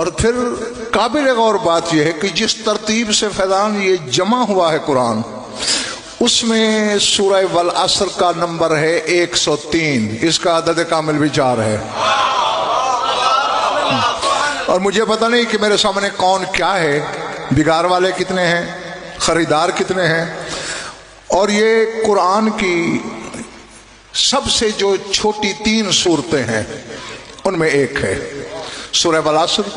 اور پھر قابل غور بات یہ ہے کہ جس ترتیب سے فیضان یہ جمع ہوا ہے قرآن، اس میں سورہ والعصر کا نمبر ہے 103، اس کا عدد کامل بھی 4 ہے۔ اور مجھے پتہ نہیں کہ میرے سامنے کون کیا ہے، بگار والے کتنے ہیں، خریدار کتنے ہیں، اور یہ قرآن کی سب سے جو چھوٹی 3 صورتیں ہیں ان میں ایک ہے سورہ والعصر،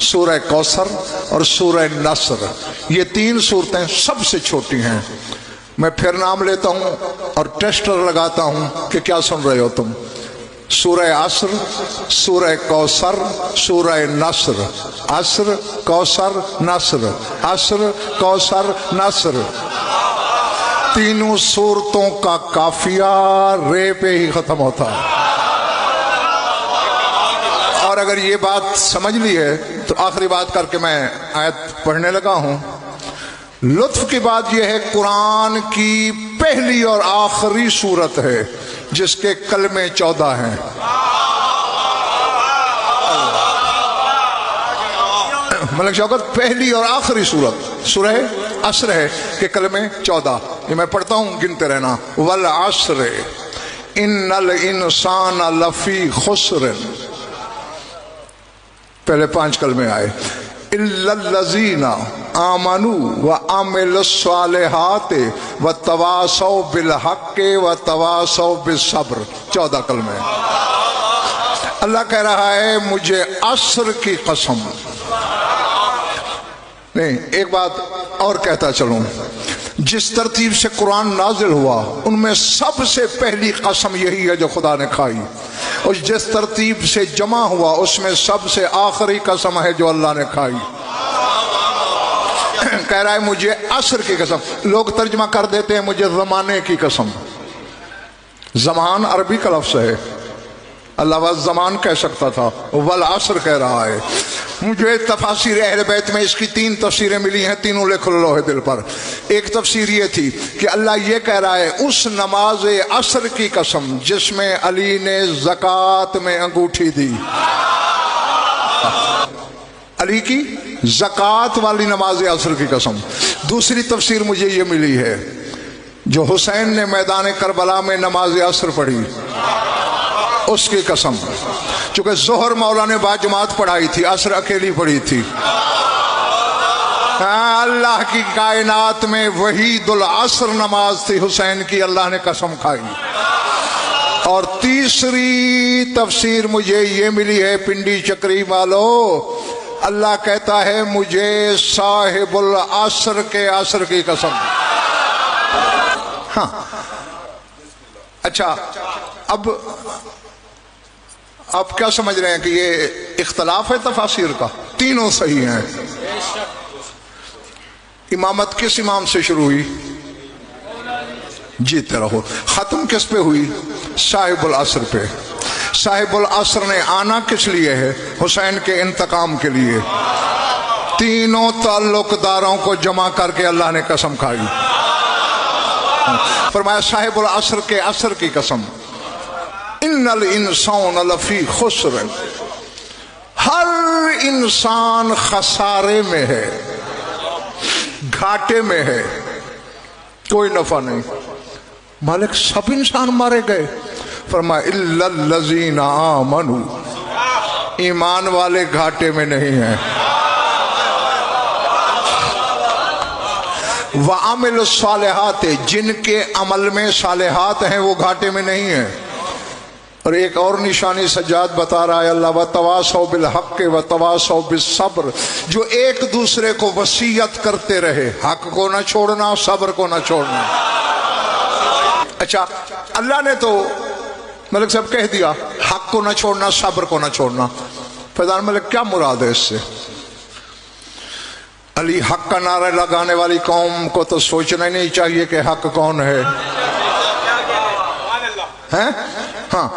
سورہ کوثر اور سورہ نصر۔ یہ 3 صورتیں سب سے چھوٹی ہیں۔ میں پھر نام لیتا ہوں اور ٹیسٹر لگاتا ہوں کہ کیا سن رہے ہو تم۔ سورہ عصر، سورہ کوثر، سورہ نصر، عصر کوثر نصر، عصر کوثر نصر، تینوں صورتوں کا قافیہ رے پہ ہی ختم ہوتا ہے۔ اور اگر یہ بات سمجھ لی ہے تو آخری بات کر کے میں آیت پڑھنے لگا ہوں۔ لطف کی بات یہ ہے قرآن کی پہلی اور آخری صورت ہے جس کے کلمے 14 ہیں۔ ملک شوکت، پہلی اور آخری صورت سورہ عصر ہے کہ کلمے 14، یہ میں پڑھتا ہوں، گنتے رہنا۔ والعصر ان الانسان لفی خسر، پہلے 5 کلمے آئے، الا الذین آمنوا وعملوا الصالحات وتواصوا بالحق وتواصوا بالصبر، 14 کلمے۔ اللہ کہہ رہا ہے مجھے عصر کی قسم، نہیں ایک بات اور کہتا چلوں، جس ترتیب سے قرآن نازل ہوا ان میں سب سے پہلی قسم یہی ہے جو خدا نے کھائی، اور جس ترتیب سے جمع ہوا اس میں سب سے آخری قسم ہے جو اللہ نے کھائی۔ کہہ رہا ہے مجھے عصر کی قسم۔ لوگ ترجمہ کر دیتے ہیں مجھے زمانے کی قسم۔ زمان عربی کا لفظ ہے، اللہ والزمان کہہ سکتا تھا، والعصر کہہ رہا ہے۔ مجھے تفاسیر اہل بیت میں اس کی 3 تفسیریں ملی ہیں، تینوں لکھ لو ہے دل پر۔ ایک تفسیر یہ تھی کہ اللہ یہ کہہ رہا ہے اس نماز عصر کی قسم جس میں علی نے زکوٰۃ میں انگوٹھی دی، علی کی زکوٰۃ والی نماز عصر کی قسم۔ دوسری تفسیر مجھے یہ ملی ہے جو حسین نے میدان کربلا میں نماز عصر پڑھی اس کی قسم، چونکہ ظہر مولا نے باجماعت پڑھائی تھی، عصر اکیلی پڑھی تھی۔ اللہ کی کائنات میں وحید العصر نماز تھی حسین کی، اللہ نے قسم کھائی۔ اور تیسری تفسیر مجھے یہ ملی ہے پنڈی چکری والو، اللہ کہتا ہے مجھے صاحب العصر کے عصر کی قسم۔ ہاں اچھا، اب آپ کیا سمجھ رہے ہیں کہ یہ اختلاف ہے تفاسیر کا؟ تینوں صحیح ہیں۔ امامت کس امام سے شروع ہوئی؟ جیتے رہو۔ ختم کس پہ ہوئی؟ صاحب العصر پہ۔ صاحب العصر نے آنا کس لیے ہے؟ حسین کے انتقام کے لیے۔ تینوں تعلق داروں کو جمع کر کے اللہ نے قسم کھائی، فرمایا صاحب العصر کے عصر کی قسم، ان الانسان لفی خسر، ہر انسان خسارے میں ہے، گھاٹے میں ہے، کوئی نفع نہیں۔ مالک سب انسان مارے گئے؟ فرمایا الا الذین آمنوا، ایمان والے گھاٹے میں نہیں ہیں۔ وعملوا الصالحات، جن کے عمل میں صالحات ہیں وہ گھاٹے میں نہیں ہیں۔ اور ایک اور نشانی سجاد بتا رہا ہے اللہ، وتواصوا بالحق وتواصوا بالصبر، جو ایک دوسرے کو وصیت کرتے رہے، حق کو نہ چھوڑنا، صبر کو نہ چھوڑنا۔ اچھا، اللہ نے تو ملک صاحب کہہ دیا حق کو نہ چھوڑنا، صبر کو نہ چھوڑنا، فیضان ملک کیا مراد ہے اس سے؟ علی حق کا نعرہ لگانے والی قوم کو تو سوچنا ہی نہیں چاہیے کہ حق کون ہے۔ ہاں،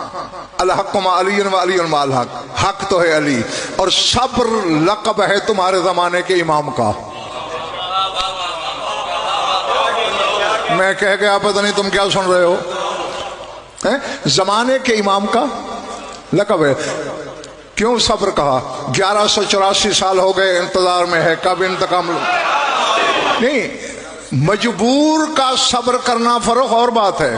الحق مع علی و علی مع الحق، حق تو ہے علی، اور صبر لقب ہے تمہارے زمانے کے امام کا۔ میں کہہ گیا پتہ نہیں تم کیا سن رہے ہو، زمانے کے امام کا لقب ہے۔ کیوں صبر کہا؟ 1184 سال ہو گئے انتظار میں ہے، کب انتقام نہیں، مجبور کا صبر کرنا فرق اور بات ہے۔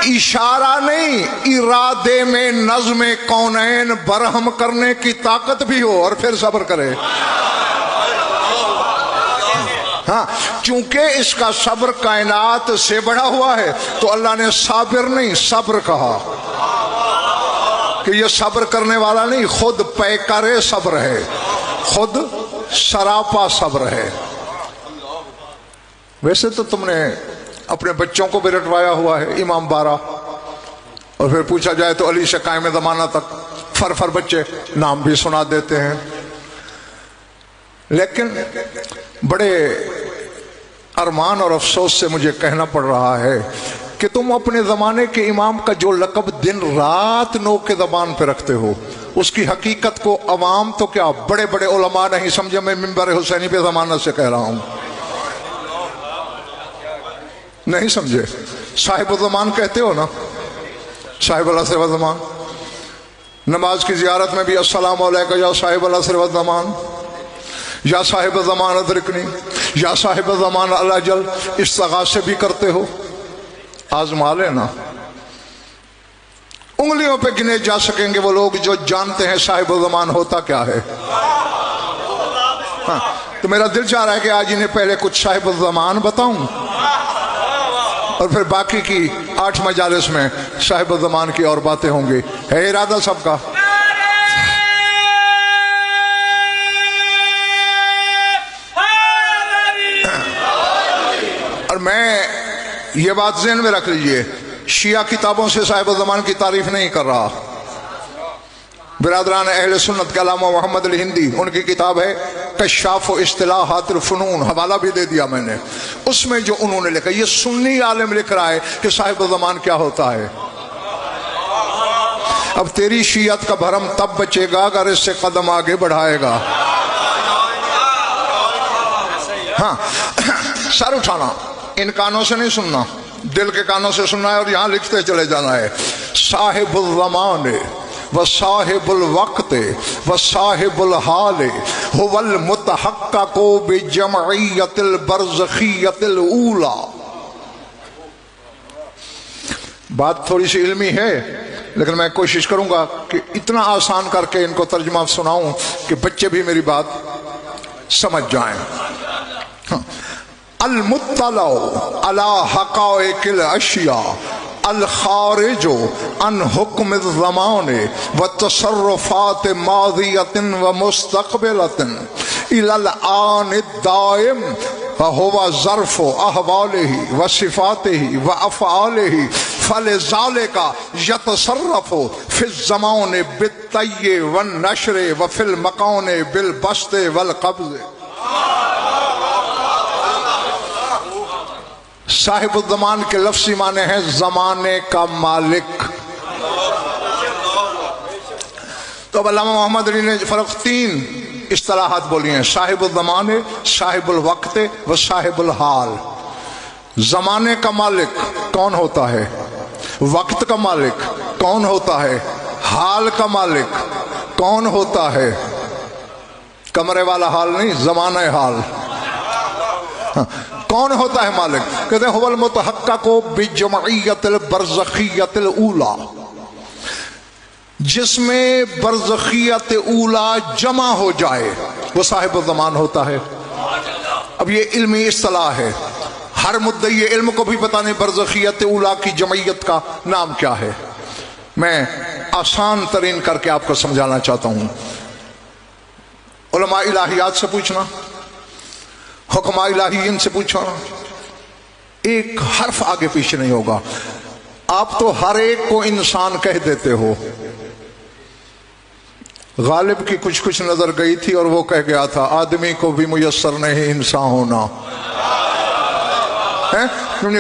اشارہ نہیں، ارادے میں نظم کونین برہم کرنے کی طاقت بھی ہو اور پھر صبر کرے۔ ہاں، چونکہ اس کا صبر کائنات سے بڑھا ہوا ہے تو اللہ نے صابر نہیں صبر کہا، کہ یہ صبر کرنے والا نہیں، خود پیکر صبر ہے، خود سراپا صبر ہے۔ ویسے تو تم نے اپنے بچوں کو بھی رٹوایا ہوا ہے امام بارہ، اور پھر پوچھا جائے تو علی سے قائم زمانہ تک فر بچے نام بھی سنا دیتے ہیں، لیکن بڑے ارمان اور افسوس سے مجھے کہنا پڑ رہا ہے کہ تم اپنے زمانے کے امام کا جو لقب دن رات نو کے زبان پہ رکھتے ہو، اس کی حقیقت کو عوام تو کیا بڑے بڑے علماء نہیں سمجھے۔ میں منبر حسینی پہ زمانہ سے کہہ رہا ہوں، نہیں سمجھے؟ صاحب الزمان کہتے ہو نا، صاحب العصر والزمان۔ نماز کی زیارت میں بھی السلام علیکم یا صاحب العصر والزمان، یا صاحب الزمان ادرکنی، یا صاحب الزمان الاجل، استغاثے بھی کرتے ہو۔ آزما لینا، انگلیوں پہ گنے جا سکیں گے وہ لوگ جو جانتے ہیں صاحب الزمان ہوتا کیا ہے۔ ہاں، تو میرا دل چاہ رہا ہے کہ آج انہیں پہلے کچھ صاحب الزمان بتاؤں اور پھر باقی کی 8 مجالس میں صاحب الزمان کی اور باتیں ہوں گی۔ ہے ارادہ سب کا؟ اور میں یہ بات ذہن میں رکھ لیجئے، شیعہ کتابوں سے صاحب الزمان کی تعریف نہیں کر رہا۔ برادران اہل سنت کے علامہ محمد علی ہندی، ان کی کتاب ہے کشاف و اصطلاحات الفنون، حوالہ بھی دے دیا میں نے، اس میں جو انہوں نے لکھا، یہ سنی عالم لکھ رہا ہے کہ صاحب الزمان کیا ہوتا ہے۔ اب تیری شیعت کا بھرم تب بچے گا اگر اس سے قدم آگے بڑھائے گا۔ ہاں، سر اٹھانا، ان کانوں سے نہیں سننا، دل کے کانوں سے سننا ہے اور یہاں لکھتے چلے جانا ہے۔ صاحب الزمان وصاحب الوقت وصاحب الحال هو المتحقق بجمعیت البرزخیت الاولی۔ بات تھوڑی سی علمی ہے لیکن میں کوشش کروں گا کہ اتنا آسان کر کے ان کو ترجمہ سناؤں کہ بچے بھی میری بات سمجھ جائیں۔ المطلع علی حقائق الاشیاء الخارج عن حکم الزمان و تصرفات ماضیت و مستقبلت الى الآن الدائم فهو ظرف احوالہ و صفاتہ و افعالہ فلذلك يتصرف في الزمان بالطی والنشر وفي المکان بالبسط والقبض۔ صاحب الزمان کے لفظی معنی ہے زمانے کا مالک۔ تو اب علامہ محمد علی نے فرق 3 اصطلاحات بولی ہیں، صاحب الزمان، صاحب الوقت و صاحب الحال۔ زمانے کا مالک کون ہوتا ہے؟ وقت کا مالک کون ہوتا ہے؟ حال کا مالک کون ہوتا ہے؟ کمرے والا حال نہیں، زمانہ حال۔ کون ہوتا ہے مالک؟ کہتے ہیں هو المتحقق بجمعیت البرزخیت الاولی، جس میں برزخیت اولی جمع ہو جائے وہ صاحب الزمان ہوتا ہے۔ اب یہ علمی اصطلاح ہے، ہر مدعی علم کو بھی پتہ نہیں برزخیت اولی کی جمعیت کا نام کیا ہے۔ میں آسان ترین کر کے آپ کو سمجھانا چاہتا ہوں۔ علماء الہیات سے پوچھنا، حکماء الہیین سے پوچھنا، ایک حرف آگے پیچھے نہیں ہوگا۔ آپ تو ہر ایک کو انسان کہہ دیتے ہو۔ غالب کی کچھ نظر گئی تھی اور وہ کہہ گیا تھا آدمی کو بھی میسر نہیں انسان ہونا۔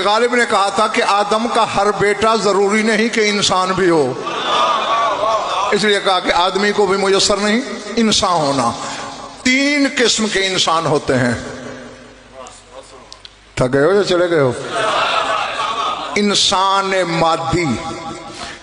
غالب نے کہا تھا کہ آدم کا ہر بیٹا ضروری نہیں کہ انسان بھی ہو، اس لیے کہا کہ آدمی کو بھی میسر نہیں انسان ہونا۔ 3 قسم کے انسان ہوتے ہیں۔ تھک گئے ہو یا چلے گئے ہو؟ انسان مادی،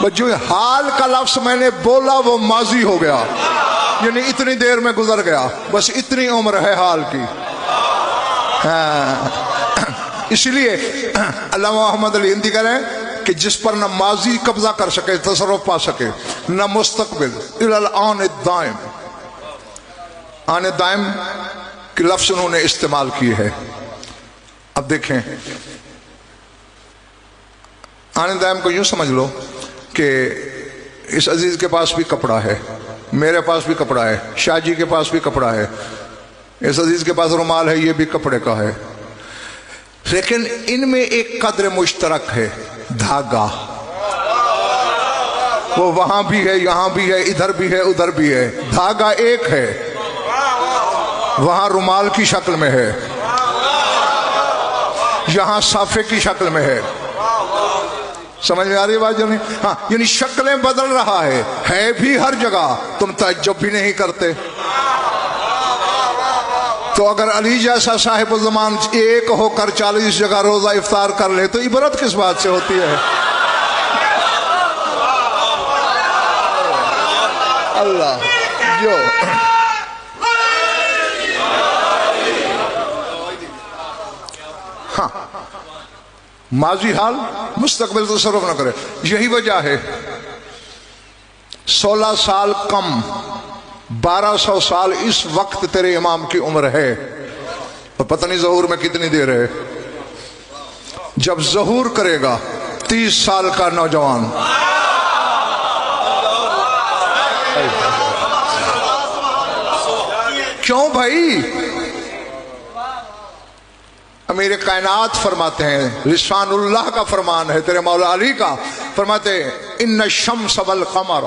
بس جو حال کا لفظ میں نے بولا وہ ماضی ہو گیا، یعنی اتنی دیر میں گزر گیا، بس اتنی عمر ہے حال کی۔ اس لیے علامہ محمد علی ہندی کہہ رہے ہیں کہ جس پر نہ ماضی قبضہ کر سکے، تصرف پا سکے، نہ مستقبل، الان الدائم، آن دائم کے لفظ انہوں نے استعمال کیے ہے۔ اب دیکھیں، آن دائم کو یوں سمجھ لو کہ اس عزیز کے پاس بھی کپڑا ہے، میرے پاس بھی کپڑا ہے، شاہ جی کے پاس بھی کپڑا ہے، اس عزیز کے پاس رومال ہے، یہ بھی کپڑے کا ہے، لیکن ان میں ایک قدر مشترک ہے، دھاگا۔ وہ وہاں بھی ہے، یہاں بھی ہے، ادھر بھی ہے، ادھر بھی ہے، دھاگا ایک ہے۔ وہاں رومال کی شکل میں ہے، یہاں صافے کی شکل میں ہے۔ سمجھ میں آ رہی ہے بات جو نہیں؟ ہاں، یعنی شکلیں بدل رہا ہے بھی ہر جگہ، تم تعجب بھی نہیں کرتے۔ تو اگر علی جیسا صاحب الزمان ایک ہو کر 40 جگہ روزہ افطار کر لے تو عبرت کس بات سے ہوتی ہے؟ اللہ جو ہاں ماضی حال مستقبل تصرف نہ کرے، یہی وجہ ہے 16 سال کم 1200 سال اس وقت تیرے امام کی عمر ہے، اور پتہ نہیں ظہور میں کتنی دیر ہے۔ جب ظہور کرے گا 30 سال کا نوجوان، کیوں بھائی؟ امیر کائنات فرماتے ہیں، لسان اللہ کا فرمان ہے، تیرے مولا علی کا، فرماتے ہیں ان الشمس والقمر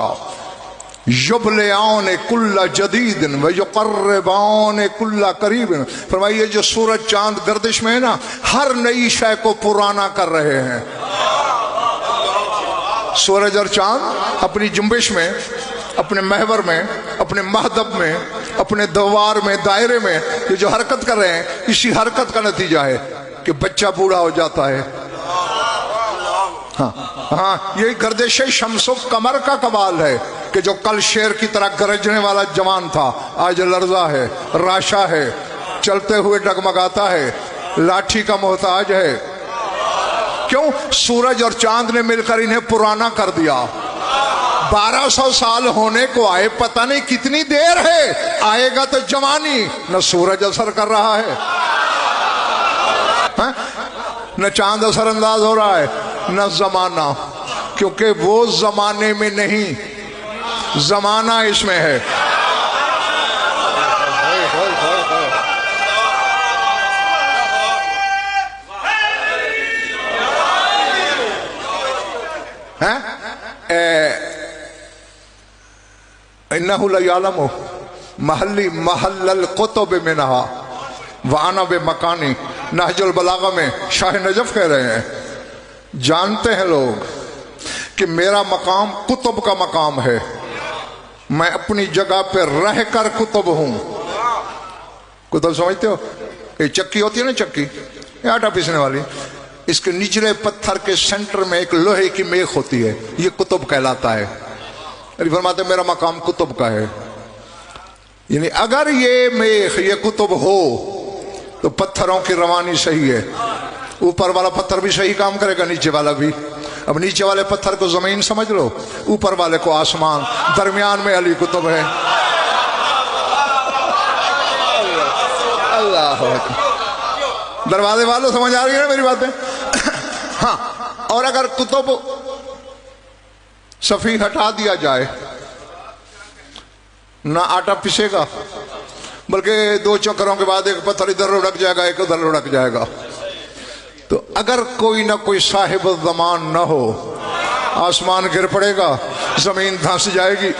یبلعان کل جدید ویقربان کل قریب۔ فرمائیے جو سورج چاند گردش میں ہے نا، ہر نئی شے کو پرانا کر رہے ہیں۔ سورج اور چاند اپنی جنبش میں، اپنے محور میں، اپنے مہدب میں، اپنے دوار میں، دائرے میں یہ جو حرکت کر رہے ہیں، اسی حرکت کا نتیجہ ہے کہ بچہ بوڑھا ہو جاتا ہے۔ ہاں یہی گردش شمس و قمر کا کمال ہے کہ جو کل شیر کی طرح گرجنے والا جوان تھا آج لرزا ہے، راشا ہے، چلتے ہوئے ڈگمگاتا ہے، لاٹھی کا محتاج ہے۔ کیوں؟ سورج اور چاند نے مل کر انہیں پرانا کر دیا۔ 1200 سال ہونے کو آئے، پتہ نہیں کتنی دیر ہے، آئے گا تو جوانی۔ نہ سورج اثر کر رہا ہے، نہ چاند اثر انداز ہو رہا ہے، نہ زمانہ، کیونکہ وہ زمانے میں نہیں، زمانہ اس میں ہے۔ انہو لیعلم محلی محل القطب منہا وانا بمکانی۔ نہج البلاغہ میں شاہ نجف کہہ رہے ہیں، جانتے ہیں لوگ کہ میرا مقام قطب کا مقام ہے، میں اپنی جگہ پہ رہ کر قطب ہوں۔ قطب سمجھتے ہو؟ یہ چکی ہوتی ہے نا، چکی یہ آٹا پیسنے والی، اس کے نچلے پتھر کے سینٹر میں ایک لوہے کی میخ ہوتی ہے، یہ قطب کہلاتا ہے۔ فرماتے میرا مقام قطب کا ہے، یعنی اگر یہ میخ، یہ قطب ہو تو پتھروں کی روانی صحیح ہے، اوپر والا پتھر بھی صحیح کام کرے گا، نیچے والا بھی۔ اب نیچے والے پتھر کو زمین سمجھ لو، اوپر والے کو آسمان، درمیان میں علی قطب ہے۔ اللہ اکبر، دروازے والوں سمجھ آ رہی ہے نا میری باتیں؟ ہاں، اور اگر قطب صفی ہٹا دیا جائے، نہ آٹا پسے گا، بلکہ 2 چکروں کے بعد ایک پتھر ادھر لڑک جائے گا، ایک ادھر لڑک جائے گا۔ تو اگر کوئی نہ کوئی صاحب الزمان نہ ہو، آسمان گر پڑے گا، زمین دھنس جائے گی۔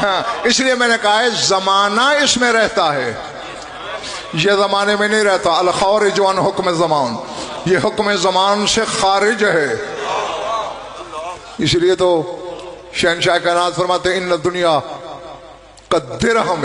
ہاں، اس لیے میں نے کہا ہے زمانہ اس میں رہتا ہے، یہ زمانے میں نہیں رہتا۔ الخارج عن حکم زمان، یہ حکم زمان سے خارج ہے۔ اس لیے تو شہنشاہ کائنات فرماتے ہیں ان الدنیا قد درہم